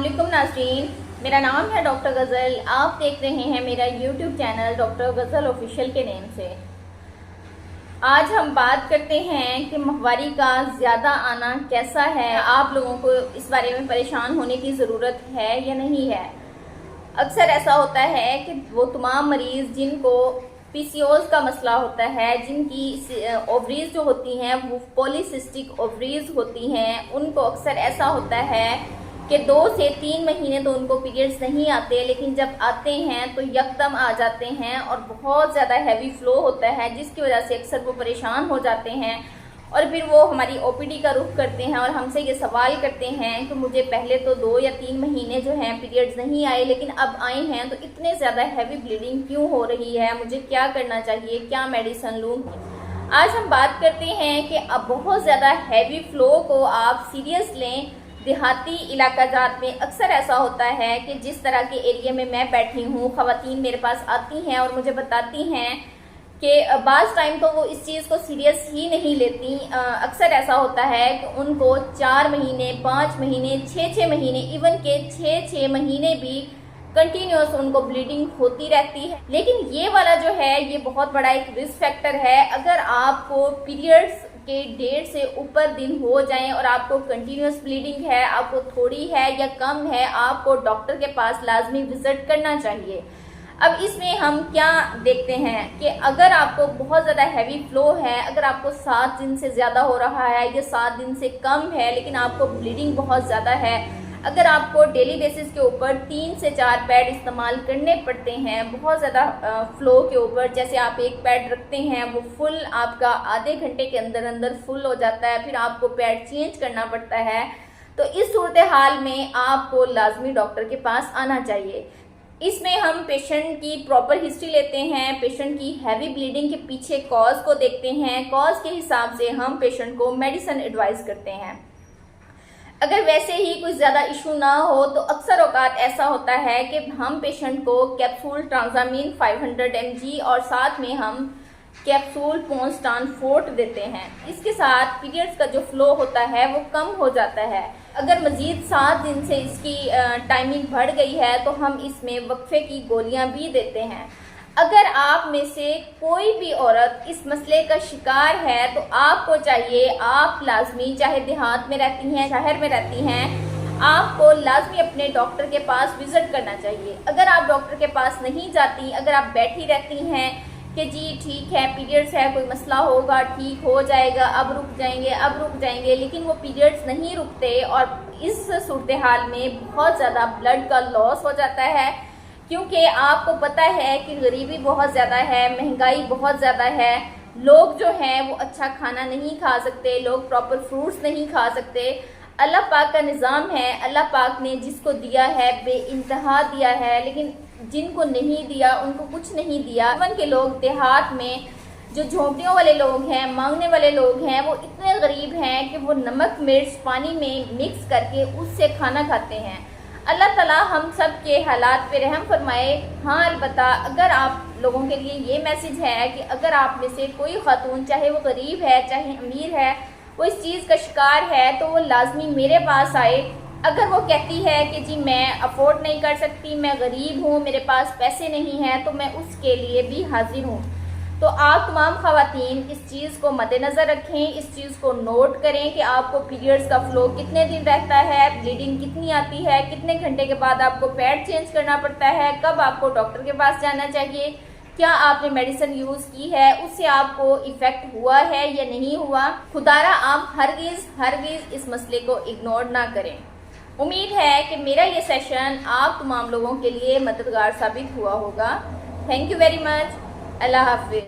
अस्सलामुअलैकुम नाज़रीन, मेरा नाम है डॉक्टर गज़ल। आप देख रहे हैं मेरा यूट्यूब चैनल डॉक्टर गज़ल ऑफिशियल के नेम से। आज हम बात करते हैं कि माहवारी का ज़्यादा आना कैसा है। आप लोगों को इस बारे में परेशान होने की ज़रूरत है या नहीं है। अक्सर ऐसा होता है कि वो तमाम मरीज़ जिनको पीसीओएस का मसला होता है, जिनकी ओवरीज जो होती हैं वो पॉलीसिस्टिक ओवरीज होती हैं, उनको अक्सर ऐसा होता है कि 2 से 3 महीने तो उनको पीरियड्स नहीं आते, लेकिन जब आते हैं तो यकदम आ जाते हैं और बहुत ज़्यादा हैवी फ्लो होता है, जिसकी वजह से अक्सर वो परेशान हो जाते हैं और फिर वो हमारी ओपीडी का रुख करते हैं और हमसे ये सवाल करते हैं कि मुझे पहले तो 2 या 3 महीने जो हैं पीरियड्स नहीं आए, लेकिन अब आए हैं तो इतने ज़्यादा हैवी ब्लीडिंग क्यों हो रही है, मुझे क्या करना चाहिए, क्या मेडिसिन लूँ। आज हम बात करते हैं कि अब बहुत ज़्यादा हैवी फ्लो को आप सीरियस लें। देहाती इलाकाजात में अक्सर ऐसा होता है कि जिस तरह के एरिया में मैं बैठी हूँ, ख़वातीन मेरे पास आती हैं और मुझे बताती हैं कि बाज़ टाइम तो वो इस चीज़ को सीरियस ही नहीं लेती। अक्सर ऐसा होता है कि उनको 4 महीने, 5 महीने, 6 महीने, इवन के 6 महीने भी कंटिन्यूस उनको ब्लीडिंग होती रहती है। लेकिन ये वाला जो है ये बहुत बड़ा एक रिस्क फैक्टर है। अगर आपको पीरियड्स के 1.5 से ऊपर दिन हो जाएं और आपको कंटिन्यूस ब्लीडिंग है, आपको थोड़ी है या कम है, आपको डॉक्टर के पास लाजमी विजिट करना चाहिए। अब इसमें हम क्या देखते हैं कि अगर आपको बहुत ज़्यादा हैवी फ्लो है, अगर आपको 7 दिन से ज़्यादा हो रहा है या 7 दिन से कम है, लेकिन आपको ब्लीडिंग बहुत ज़्यादा है, अगर आपको डेली बेसिस के ऊपर 3 से 4 पैड इस्तेमाल करने पड़ते हैं बहुत ज़्यादा फ्लो के ऊपर, जैसे आप एक पैड रखते हैं वो फुल आपका आधे घंटे के अंदर अंदर फुल हो जाता है, फिर आपको पैड चेंज करना पड़ता है, तो इस सूरत हाल में आपको लाजमी डॉक्टर के पास आना चाहिए। इसमें हम पेशेंट की प्रॉपर हिस्ट्री लेते हैं, पेशेंट की हैवी ब्लीडिंग के पीछे कॉज को देखते हैं, कॉज के हिसाब से हम पेशेंट को मेडिसिन एडवाइस करते हैं। अगर वैसे ही कुछ ज़्यादा इशू ना हो तो अक्सर औकात ऐसा होता है कि हम पेशेंट को कैप्सूल ट्रांजामीन 500 mg और साथ में हम कैप्सूल पोंस्टान फोर्ट देते हैं। इसके साथ पीरियड्स का जो फ्लो होता है वो कम हो जाता है। अगर मज़ीद 7 दिन से इसकी टाइमिंग बढ़ गई है तो हम इसमें वक्फे की गोलियां भी देते हैं। अगर आप में से कोई भी औरत इस मसले का शिकार है तो आपको चाहिए, आप लाजमी, चाहे देहात में रहती हैं, शहर में रहती हैं, आपको लाजमी अपने डॉक्टर के पास विजिट करना चाहिए। अगर आप डॉक्टर के पास नहीं जाती, अगर आप बैठी रहती हैं कि जी ठीक है पीरियड्स है, कोई मसला होगा, ठीक हो जाएगा, अब रुक जाएंगे, अब रुक जाएंगे, लेकिन वो पीरियड्स नहीं रुकते और इस सूरत हाल में बहुत ज़्यादा ब्लड का लॉस हो जाता है। क्योंकि आपको पता है कि गरीबी बहुत ज़्यादा है, महंगाई बहुत ज़्यादा है, लोग जो हैं वो अच्छा खाना नहीं खा सकते, लोग प्रॉपर फ्रूट्स नहीं खा सकते। अल्लाह पाक का निज़ाम है, अल्लाह पाक ने जिसको दिया है बेइंतहा दिया है, लेकिन जिनको नहीं दिया उनको कुछ नहीं दिया। इवन के लोग देहात में जो झोंपड़ियों वाले लोग हैं, मांगने वाले लोग हैं, वो इतने गरीब हैं कि वो नमक मिर्च पानी में मिक्स करके उससे खाना खाते हैं। अल्लाह ताला हम सब के हालात पे रहम फरमाए। हाँ, अलबत्ता अगर आप लोगों के लिए ये मैसेज है कि अगर आप में से कोई खातून, चाहे वो गरीब है चाहे अमीर है, वो इस चीज़ का शिकार है तो वो लाजमी मेरे पास आए। अगर वो कहती है कि जी मैं अफोर्ड नहीं कर सकती, मैं गरीब हूँ, मेरे पास पैसे नहीं हैं, तो मैं उसके लिए भी हाजिर हूँ। तो आप तमाम ख़वातीन इस चीज़ को मद्देनज़र रखें, इस चीज़ को नोट करें कि आपको पीरियड्स का फ्लो कितने दिन रहता है, ब्लीडिंग कितनी आती है, कितने घंटे के बाद आपको पैड चेंज करना पड़ता है, कब आपको डॉक्टर के पास जाना चाहिए, क्या आपने मेडिसिन यूज़ की है, उससे आपको इफ़ेक्ट हुआ है या नहीं हुआ। खुदारा आप हरगिज़ इस मसले को इग्नोर ना करें। उम्मीद है कि मेरा ये सेशन आप तमाम लोगों के लिए मददगार साबित हुआ होगा। Thank you very much. अल्लाह हाफिज़।